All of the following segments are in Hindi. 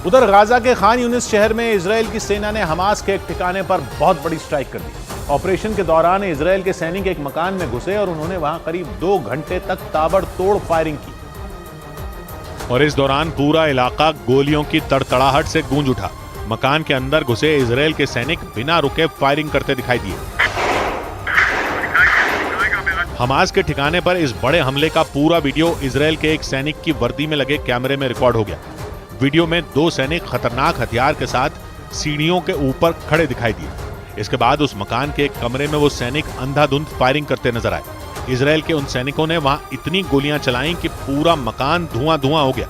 उधर गाजा के खान यूनिस शहर में इजरायल की सेना ने हमास के एक ठिकाने पर बहुत बड़ी स्ट्राइक कर दी। ऑपरेशन के दौरान इजरायल के सैनिक एक मकान में घुसे और उन्होंने वहां करीब 2 घंटे तक ताबड़तोड़ फायरिंग की और इस दौरान पूरा इलाका गोलियों की तड़तड़ाहट से गूंज उठा। मकान के अंदर घुसे इजरायल के सैनिक बिना रुके फायरिंग करते दिखाई दिए। हमास के ठिकाने पर इस बड़े हमले का पूरा वीडियो इजरायल के एक सैनिक की वर्दी में लगे कैमरे में रिकॉर्ड हो गया। वीडियो में 2 सैनिक खतरनाक हथियार के साथ सीढ़ियों के ऊपर खड़े दिखाई दिए। इसके बाद उस मकान के एक कमरे में वो सैनिक अंधाधुंध फायरिंग करते नजर आए। इजरायल के उन सैनिकों ने वहां इतनी गोलियां चलाई कि पूरा मकान धुआं-धुआं हो गया।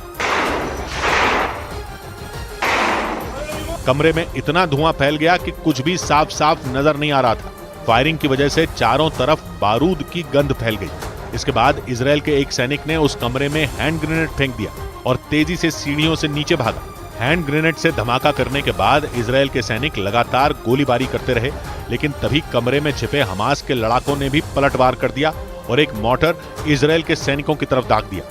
कमरे में इतना धुआं फैल गया कि कुछ भी साफ साफ नजर नहीं आ रहा था। फायरिंग की वजह से चारों तरफ बारूद की गंध फैल गई। इसके बाद इजरायल के एक सैनिक ने उस कमरे में हैंड ग्रेनेड फेंक दिया और तेजी से सीढ़ियों से नीचे भागा। हैंड ग्रेनेड से धमाका करने के बाद इजरायल के सैनिक लगातार गोलीबारी करते रहे, लेकिन तभी कमरे में छिपे हमास के लड़ाकों ने भी पलटवार कर दिया और एक मोर्टर इजरायल के सैनिकों की तरफ दाग दिया।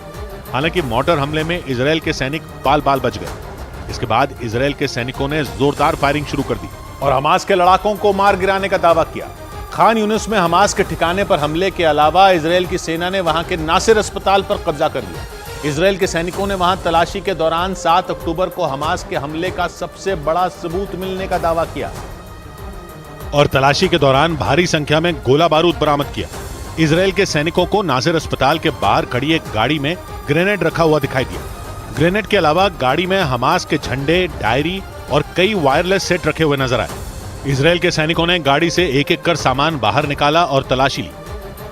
हालांकि मोर्टर हमले में इजरायल के सैनिक बाल-बाल बच गए। इसके बाद इजरायल के सैनिकों ने जोरदार फायरिंग शुरू कर दी और हमास के लड़ाकों को मार गिराने का दावा किया। खान यूनिस में हमास के ठिकाने पर हमले के अलावा इजरायल की सेना ने वहां के नासिर अस्पताल पर कब्जा कर लिया। इजरायल के सैनिकों ने वहां तलाशी के दौरान 7 अक्टूबर को हमास के हमले का सबसे बड़ा सबूत मिलने का दावा किया और तलाशी के दौरान भारी संख्या में गोला बारूद बरामद किया। इजरायल के सैनिकों को नासिर अस्पताल के बाहर खड़ी एक गाड़ी में ग्रेनेड रखा हुआ दिखाई दिया। ग्रेनेड के अलावा गाड़ी में हमास के झंडे, डायरी और कई वायरलेस सेट रखे हुए नजर आए। इजरायल के सैनिकों ने गाड़ी से एक-एक कर सामान बाहर निकाला और तलाशी ली।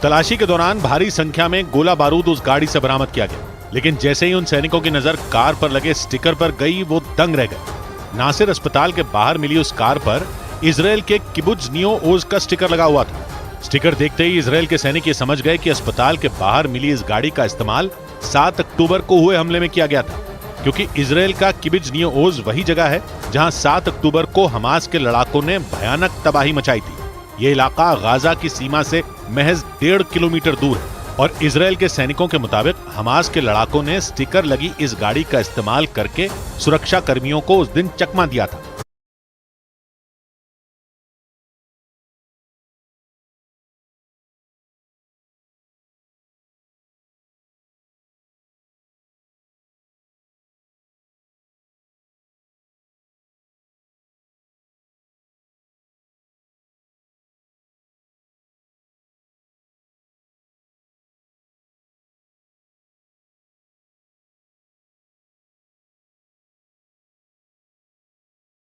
तलाशी के दौरान भारी संख्या में गोला बारूद उस गाड़ी से बरामद किया गया, लेकिन जैसे ही उन सैनिकों की नजर कार पर लगे स्टिकर पर गई, वो दंग रह गए। नासिर अस्पताल के बाहर मिली उस कार पर इजरायल के किबुत्ज नियो ओज का स्टिकर लगा हुआ था। स्टिकर देखते ही इजरायल के सैनिक ये समझ गए कि अस्पताल के बाहर मिली इस गाड़ी का इस्तेमाल 7 अक्टूबर को हुए हमले में किया गया था, क्योंकि इजरायल का किबुत्ज नियो ओज वही जगह है जहां 7 अक्टूबर को हमास के लड़ाकों ने भयानक तबाही मचाई थी। ये इलाका गाजा की सीमा से महज 1.5 किलोमीटर दूर है और इजरायल के सैनिकों के मुताबिक हमास के लड़ाकों ने स्टिकर लगी इस गाड़ी का इस्तेमाल करके सुरक्षा कर्मियों को उस दिन चकमा दिया था।